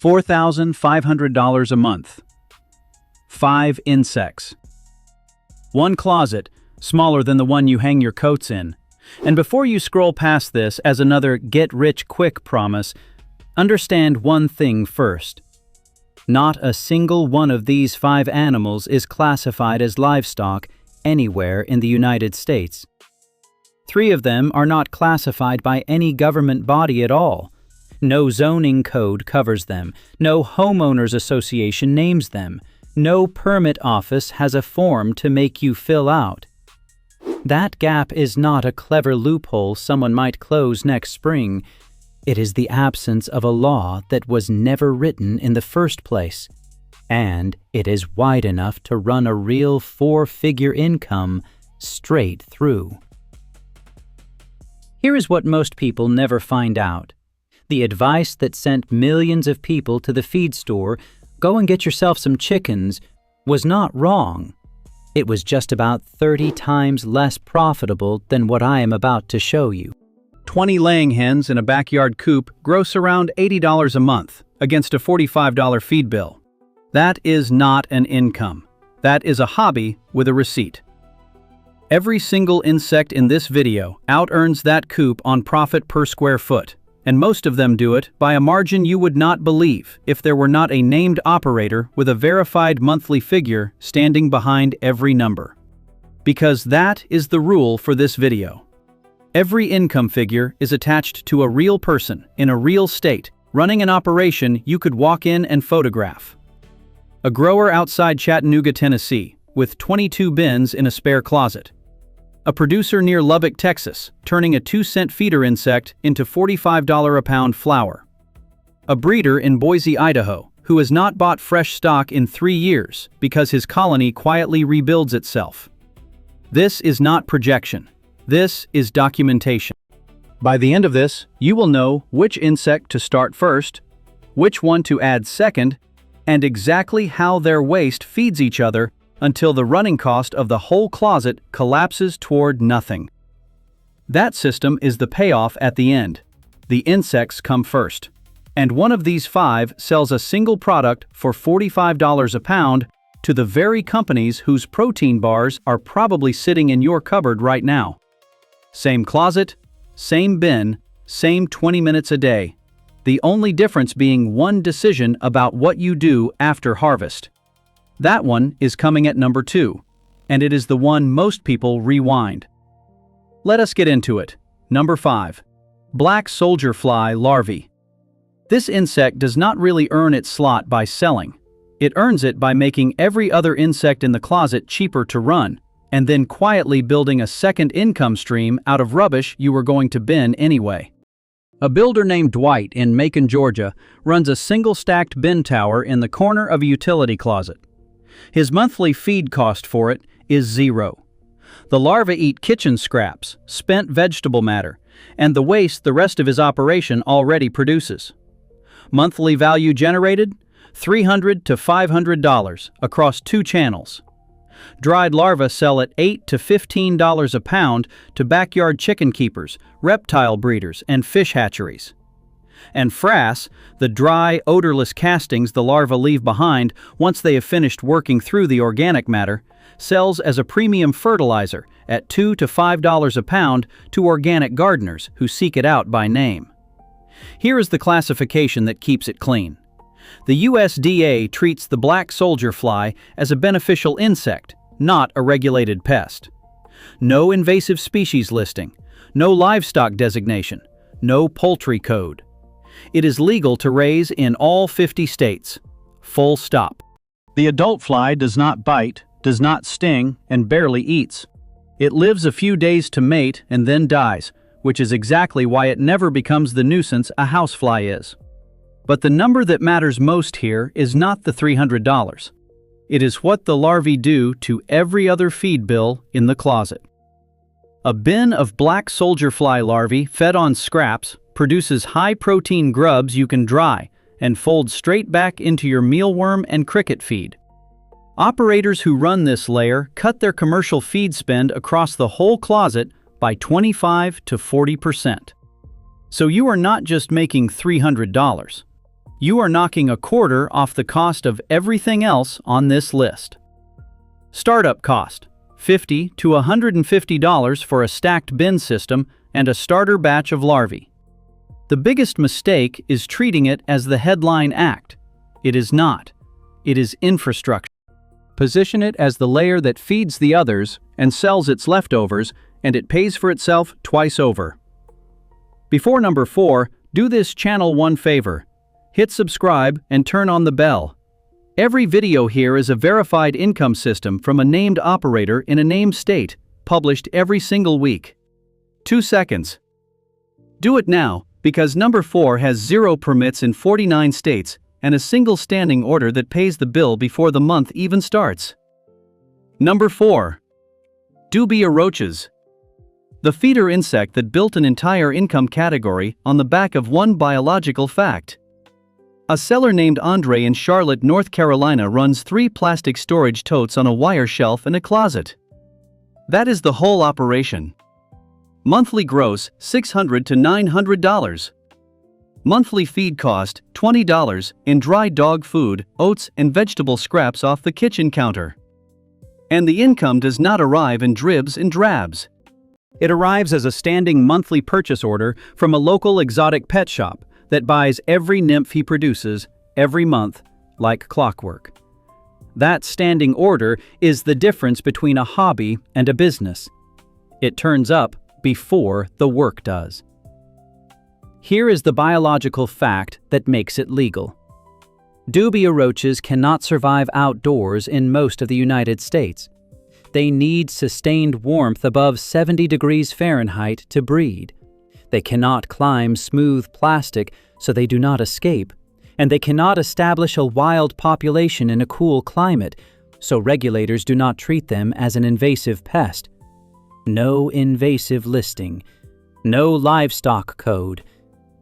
$4,500 a month. 5 insects. One closet, smaller than the one you hang your coats in. And before you scroll past this as another get-rich-quick promise, understand one thing first. Not a single one of these 5 animals is classified as livestock anywhere in the United States. 3 of them are not classified by any government body at all. No zoning code covers them. No homeowners association names them. No permit office has a form to make you fill out. That gap is not a clever loophole someone might close next spring. It is the absence of a law that was never written in the first place. And it is wide enough to run a real 4-figure income straight through. Here is what most people never find out. The advice that sent millions of people to the feed store, go and get yourself some chickens, was not wrong. It was just about 30 times less profitable than what I am about to show you. 20 laying hens in a backyard coop gross around $80 a month against a $45 feed bill. That is not an income. That is a hobby with a receipt. Every single insect in this video out-earns that coop on profit per square foot, and most of them do it by a margin you would not believe if there were not a named operator with a verified monthly figure standing behind every number. Because that is the rule for this video. Every income figure is attached to a real person in a real state, running an operation you could walk in and photograph. A grower outside Chattanooga, Tennessee, with 22 bins in a spare closet. A producer near Lubbock, Texas, turning a 2-cent feeder insect into $45 a pound flour. A breeder in Boise, Idaho, who has not bought fresh stock in 3 years because his colony quietly rebuilds itself. This is not projection. This is documentation. By the end of this, you will know which insect to start first, which one to add second, and exactly how their waste feeds each other until the running cost of the whole closet collapses toward nothing. That system is the payoff at the end. The insects come first. And one of these 5 sells a single product for $45 a pound to the very companies whose protein bars are probably sitting in your cupboard right now. Same closet, same bin, same 20 minutes a day. The only difference being one decision about what you do after harvest. That one is coming at number 2, and it is the one most people rewind. Let us get into it. Number 5. Black soldier fly larvae. This insect does not really earn its slot by selling. It earns it by making every other insect in the closet cheaper to run, and then quietly building a second income stream out of rubbish you were going to bin anyway. A builder named Dwight in Macon, Georgia, runs a single-stacked bin tower in the corner of a utility closet. His monthly feed cost for it is 0. The larvae eat kitchen scraps, spent vegetable matter, and the waste the rest of his operation already produces. Monthly value generated? $300 to $500 across 2 channels. Dried larvae sell at $8 to $15 a pound to backyard chicken keepers, reptile breeders, and fish hatcheries. And frass, the dry, odorless castings the larvae leave behind once they have finished working through the organic matter, sells as a premium fertilizer at $2 to $5 a pound to organic gardeners who seek it out by name. Here is the classification that keeps it clean. The USDA treats the black soldier fly as a beneficial insect, not a regulated pest. No invasive species listing, no livestock designation, no poultry code. It is legal to raise in all 50 states. Full stop. The adult fly does not bite, does not sting, and barely eats. It lives a few days to mate and then dies, which is exactly why it never becomes the nuisance a housefly is. But the number that matters most here is not the $300. It is what the larvae do to every other feed bill in the closet. A bin of black soldier fly larvae fed on scraps produces high-protein grubs you can dry and fold straight back into your mealworm and cricket feed. Operators who run this layer cut their commercial feed spend across the whole closet by 25 to 40%. So you are not just making $300. You are knocking a quarter off the cost of everything else on this list. Startup cost: $50 to $150 for a stacked bin system and a starter batch of larvae. The biggest mistake is treating it as the headline act. It is not. It is infrastructure. Position it as the layer that feeds the others and sells its leftovers, and it pays for itself twice over. Before number 4, do this channel one favor. Hit subscribe and turn on the bell. Every video here is a verified income system from a named operator in a named state, published every single week. 2 seconds. Do it now, because number 4 has 0 permits in 49 states and a single standing order that pays the bill before the month even starts. Number 4. Dubia roaches. The feeder insect that built an entire income category on the back of one biological fact. A seller named Andre in Charlotte, North Carolina runs 3 plastic storage totes on a wire shelf in a closet. That is the whole operation. Monthly gross, $600 to $900. Monthly feed cost, $20 in dry dog food, oats and vegetable scraps off the kitchen counter. And the income does not arrive in dribs and drabs. It arrives as a standing monthly purchase order from a local exotic pet shop that buys every nymph he produces every month, like clockwork. That standing order is the difference between a hobby and a business. It turns up before the work does. Here is the biological fact that makes it legal. Dubia roaches cannot survive outdoors in most of the United States. They need sustained warmth above 70 degrees Fahrenheit to breed. They cannot climb smooth plastic, so they do not escape, and they cannot establish a wild population in a cool climate, so regulators do not treat them as an invasive pest. No invasive listing, no livestock code,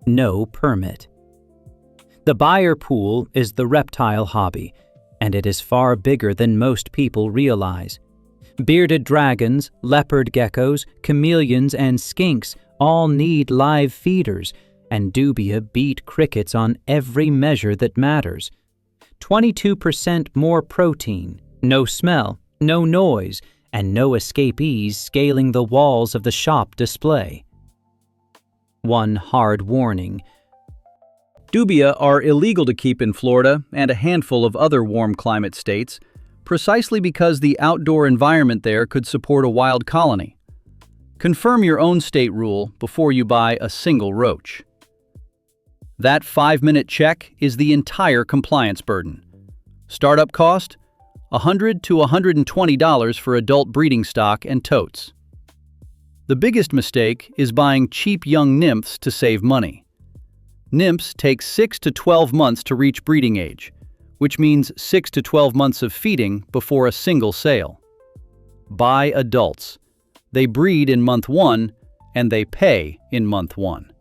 no permit. The buyer pool is the reptile hobby, and it is far bigger than most people realize. Bearded dragons, leopard geckos, chameleons, and skinks all need live feeders, and Dubia beat crickets on every measure that matters. 22% more protein, no smell, no noise, and no escapees scaling the walls of the shop display. One hard warning. Dubia are illegal to keep in Florida and a handful of other warm climate states, precisely because the outdoor environment there could support a wild colony. Confirm your own state rule before you buy a single roach. That 5-minute check is the entire compliance burden. Startup cost: $100 to $120 for adult breeding stock and totes. The biggest mistake is buying cheap young nymphs to save money. Nymphs take 6 to 12 months to reach breeding age, which means 6 to 12 months of feeding before a single sale. Buy adults. They breed in month 1, and they pay in month 1.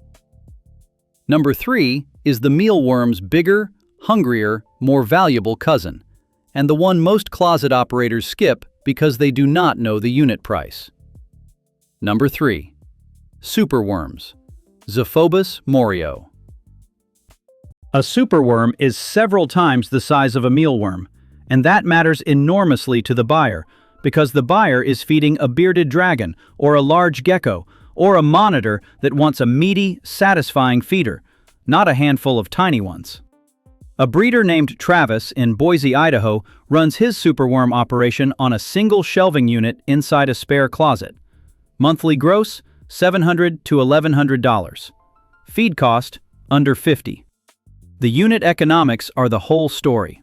Number 3 is the mealworm's bigger, hungrier, more valuable cousin, and the one most closet operators skip because they do not know the unit price. Number 3. Superworms. Zophobus morio. A superworm is several times the size of a mealworm, and that matters enormously to the buyer, because the buyer is feeding a bearded dragon, or a large gecko, or a monitor that wants a meaty, satisfying feeder, not a handful of tiny ones. A breeder named Travis in Boise, Idaho, runs his superworm operation on a single shelving unit inside a spare closet. Monthly gross, $700 to $1,100. Feed cost, under $50. The unit economics are the whole story.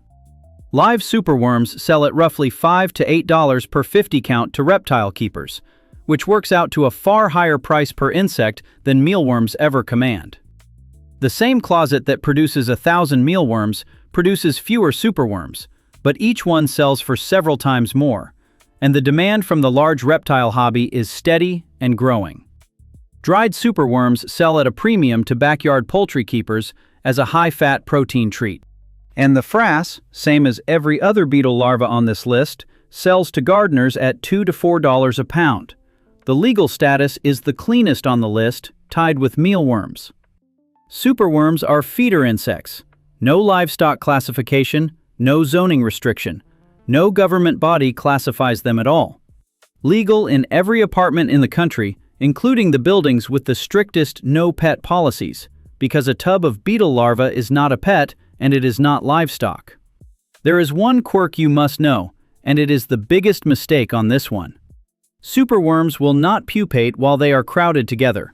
Live superworms sell at roughly $5 to $8 per 50 count to reptile keepers, which works out to a far higher price per insect than mealworms ever command. The same closet that produces 1,000 mealworms produces fewer superworms, but each one sells for several times more, and the demand from the large reptile hobby is steady and growing. Dried superworms sell at a premium to backyard poultry keepers as a high-fat protein treat. And the frass, same as every other beetle larva on this list, sells to gardeners at $2 to $4 a pound. The legal status is the cleanest on the list, tied with mealworms. Superworms are feeder insects. No livestock classification, no zoning restriction. No government body classifies them at all. Legal in every apartment in the country, including the buildings with the strictest no-pet policies, because a tub of beetle larvae is not a pet and it is not livestock. There is one quirk you must know, and it is the biggest mistake on this one. Superworms will not pupate while they are crowded together.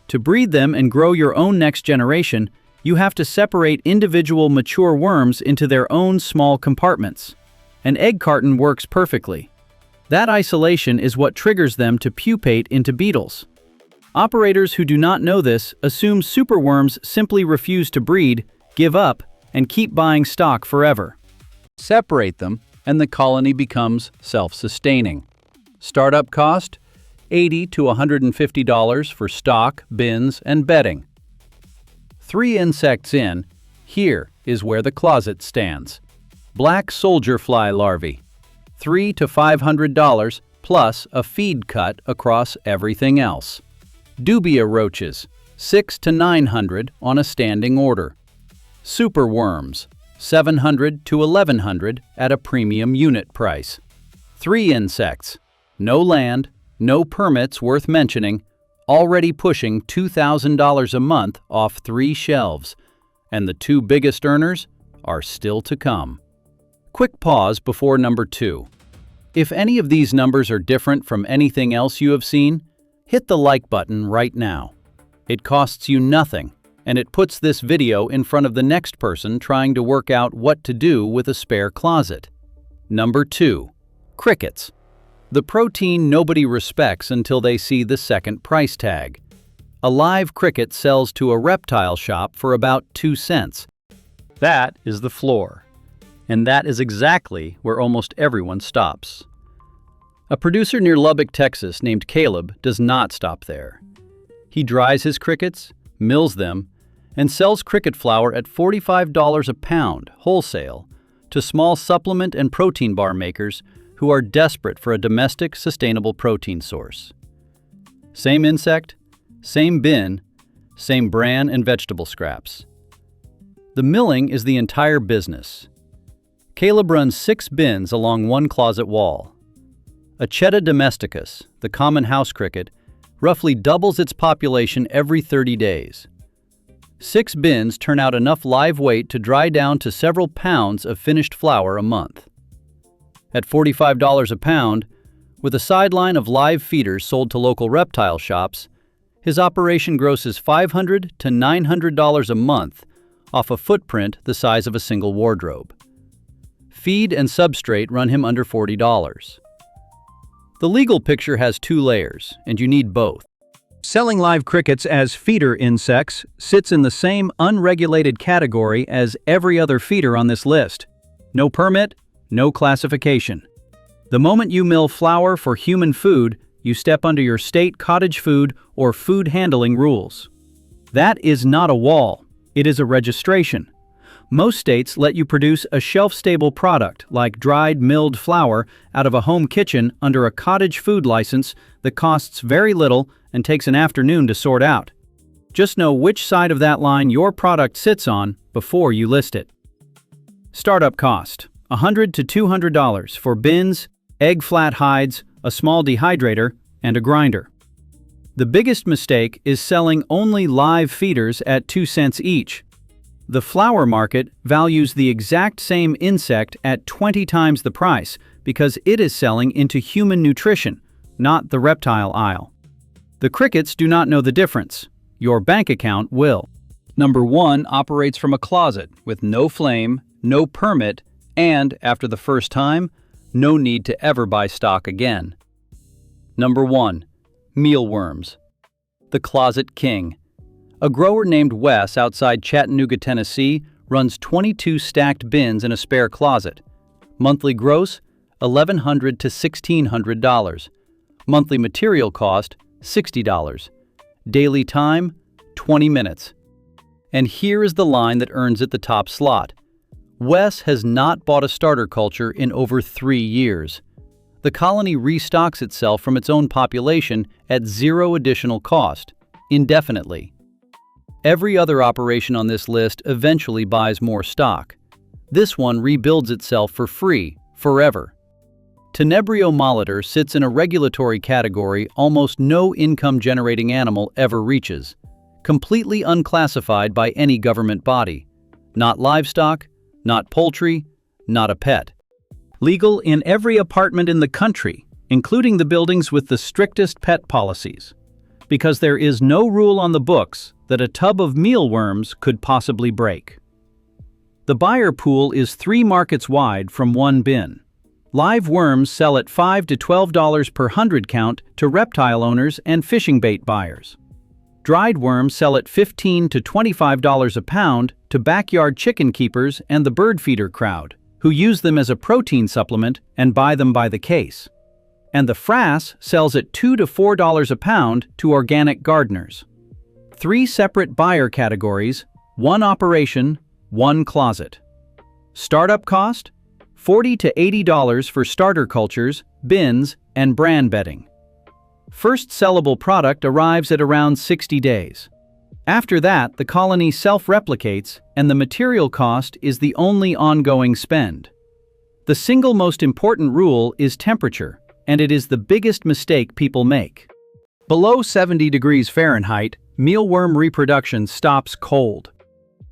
To breed them and grow your own next generation, you have to separate individual mature worms into their own small compartments. An egg carton works perfectly. That isolation is what triggers them to pupate into beetles. Operators who do not know this assume superworms simply refuse to breed, give up, and keep buying stock forever. Separate them, and the colony becomes self-sustaining. Startup cost: $80 to $150 for stock, bins, and bedding. 3 insects in, here is where the closet stands. Black soldier fly larvae, $300 to $500 plus a feed cut across everything else. Dubia roaches, $600 to $900 on a standing order. Superworms, $700 to $1,100 at a premium unit price. 3 insects, no land, no permits worth mentioning, already pushing $2,000 a month off 3 shelves, and the 2 biggest earners are still to come. Quick pause before number 2. If any of these numbers are different from anything else you have seen, hit the like button right now. It costs you nothing, and it puts this video in front of the next person trying to work out what to do with a spare closet. Number 2. Crickets. The protein nobody respects until they see the second price tag. A live cricket sells to a reptile shop for about 2 cents. That is the floor. And that is exactly where almost everyone stops. A producer near Lubbock, Texas, named Caleb does not stop there. He dries his crickets, mills them, and sells cricket flour at $45 a pound, wholesale, to small supplement and protein bar makers who are desperate for a domestic, sustainable protein source. Same insect, same bin, same bran and vegetable scraps. The milling is the entire business. Caleb runs 6 bins along one closet wall. A Chetta domesticus, the common house cricket, roughly doubles its population every 30 days. 6 bins turn out enough live weight to dry down to several pounds of finished flour a month. At $45 a pound, with a sideline of live feeders sold to local reptile shops, his operation grosses $500 to $900 a month off a footprint the size of a single wardrobe. Feed and substrate run him under $40. The legal picture has 2 layers, and you need both. Selling live crickets as feeder insects sits in the same unregulated category as every other feeder on this list. No permit, no classification. The moment you mill flour for human food, you step under your state cottage food or food handling rules. That is not a wall, it is a registration. Most states let you produce a shelf-stable product like dried milled flour out of a home kitchen under a cottage food license that costs very little and takes an afternoon to sort out. Just know which side of that line your product sits on before you list it. Startup cost: $100 to $200 for bins, egg flat hides, a small dehydrator, and a grinder. The biggest mistake is selling only live feeders at 2 cents each. The flour market values the exact same insect at 20 times the price because it is selling into human nutrition, not the reptile aisle. The crickets do not know the difference. Your bank account will. Number 1 operates from a closet with no flame, no permit, and, after the first time, no need to ever buy stock again. Number 1. Mealworms. The Closet King. A grower named Wes outside Chattanooga, Tennessee, runs 22 stacked bins in a spare closet. Monthly gross, $1,100 to $1,600. Monthly material cost, $60. Daily time, 20 minutes. And here is the line that earns it the top slot. Wes has not bought a starter culture in over 3 years. The colony restocks itself from its own population at 0 additional cost, indefinitely. Every other operation on this list eventually buys more stock. This one rebuilds itself for free, forever. Tenebrio molitor sits in a regulatory category almost no income-generating animal ever reaches, completely unclassified by any government body. Not livestock, not poultry, not a pet. Legal in every apartment in the country, including the buildings with the strictest pet policies, because there is no rule on the books that a tub of mealworms could possibly break. The buyer pool is 3 markets wide from one bin. Live worms sell at $5 to $12 per 100 count to reptile owners and fishing bait buyers. Dried worms sell at $15 to $25 a pound to backyard chicken keepers and the bird feeder crowd, who use them as a protein supplement and buy them by the case. And the frass sells at $2 to $4 a pound to organic gardeners. 3 separate buyer categories, 1 operation, 1 closet. Startup cost? $40 to $80 for starter cultures, bins, and bran bedding. First sellable product arrives at around 60 days. After that, the colony self-replicates, and the material cost is the only ongoing spend. The single most important rule is temperature, and it is the biggest mistake people make. Below 70 degrees Fahrenheit, mealworm reproduction stops cold.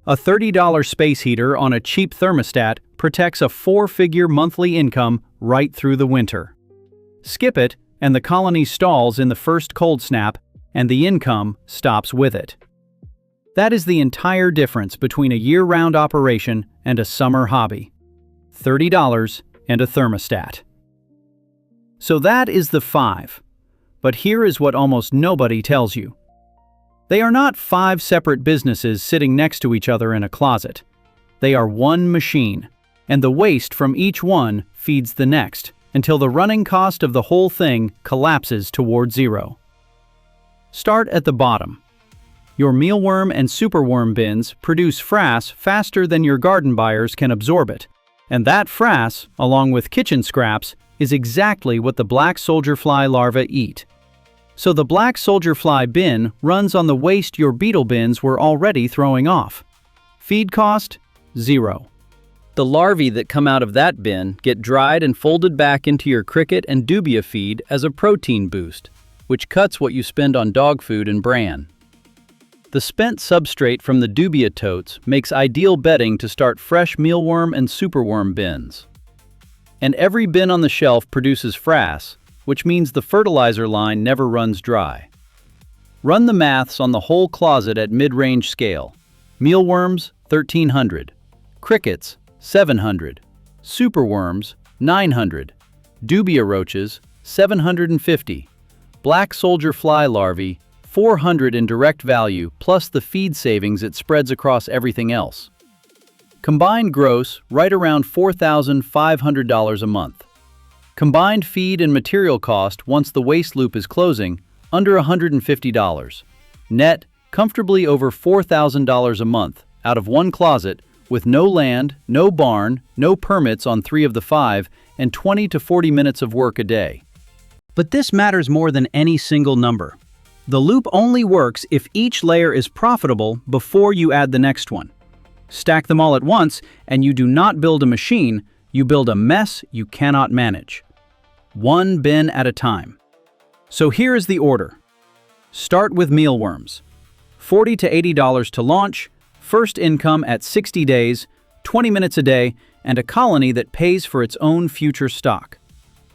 A $30 space heater on a cheap thermostat protects a 4-figure monthly income right through the winter. Skip it, and the colony stalls in the first cold snap, and the income stops with it. That is the entire difference between a year-round operation and a summer hobby. $30 and a thermostat. So that is the 5. But here is what almost nobody tells you. They are not 5 separate businesses sitting next to each other in a closet. They are one machine, and the waste from each one feeds the next, until the running cost of the whole thing collapses toward zero. Start at the bottom. Your mealworm and superworm bins produce frass faster than your garden buyers can absorb it, and that frass, along with kitchen scraps, is exactly what the black soldier fly larvae eat. So the black soldier fly bin runs on the waste your beetle bins were already throwing off. Feed cost? 0. The larvae that come out of that bin get dried and folded back into your cricket and dubia feed as a protein boost, which cuts what you spend on dog food and bran. The spent substrate from the dubia totes makes ideal bedding to start fresh mealworm and superworm bins. And every bin on the shelf produces frass, which means the fertilizer line never runs dry. Run the maths on the whole closet at mid-range scale. Mealworms, 1,300. Crickets, 700. Superworms, 900. Dubia roaches, 750. Black soldier fly larvae, 400 in direct value plus the feed savings it spreads across everything else. Combined gross, right around $4,500 a month. Combined feed and material cost once the waste loop is closing, under $150. Net, comfortably over $4,000 a month, out of one closet, with no land, no barn, no permits on 3 of the 5, and 20 to 40 minutes of work a day. But this matters more than any single number. The loop only works if each layer is profitable before you add the next one. Stack them all at once, and you do not build a machine, you build a mess you cannot manage. One bin at a time. So here is the order. Start with mealworms. $40 to $80 to launch, first income at 60 days, 20 minutes a day, and a colony that pays for its own future stock.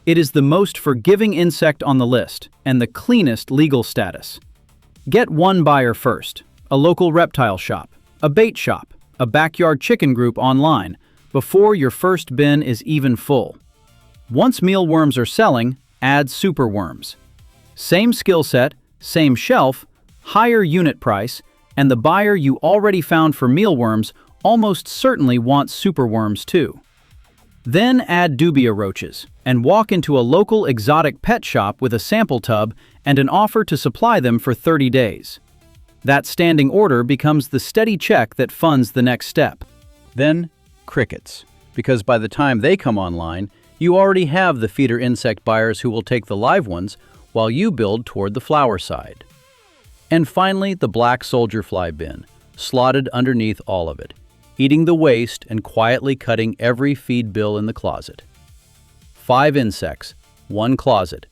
It is the most forgiving insect on the list, and the cleanest legal status. Get one buyer first, a local reptile shop, a bait shop, a backyard chicken group online, before your first bin is even full. Once mealworms are selling, add superworms. Same skill set, same shelf, higher unit price, and the buyer you already found for mealworms almost certainly wants superworms too. Then add dubia roaches, and walk into a local exotic pet shop with a sample tub and an offer to supply them for 30 days. That standing order becomes the steady check that funds the next step. Then, crickets, because by the time they come online, you already have the feeder insect buyers who will take the live ones while you build toward the flower side. And finally, the black soldier fly bin, slotted underneath all of it, eating the waste and quietly cutting every feed bill in the closet. 5 insects, 1 closet,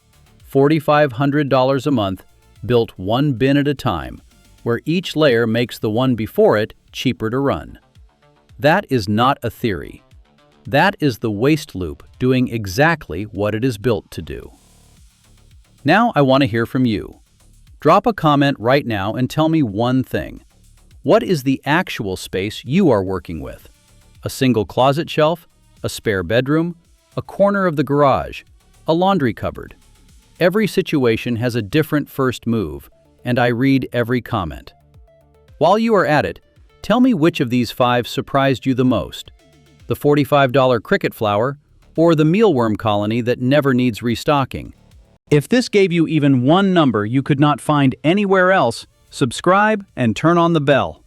$4,500 a month, built 1 bin at a time, where each layer makes the one before it cheaper to run. That is not a theory. That is the waste loop doing exactly what it is built to do. Now I want to hear from you. Drop a comment right now and tell me one thing. What is the actual space you are working with? A single closet shelf? A spare bedroom? A corner of the garage? A laundry cupboard? Every situation has a different first move, and I read every comment. While you are at it, tell me which of these 5 surprised you the most. The $45 cricket flower or the mealworm colony that never needs restocking? If this gave you even one number you could not find anywhere else, subscribe and turn on the bell.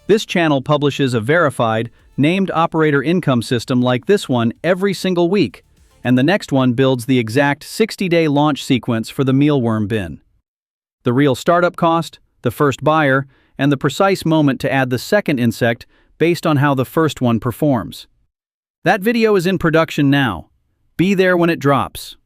This channel publishes a verified, named operator income system like this one every single week, and the next one builds the exact 60-day launch sequence for the mealworm bin. The real startup cost, the first buyer, and the precise moment to add the second insect based on how the first one performs. That video is in production now. Be there when it drops.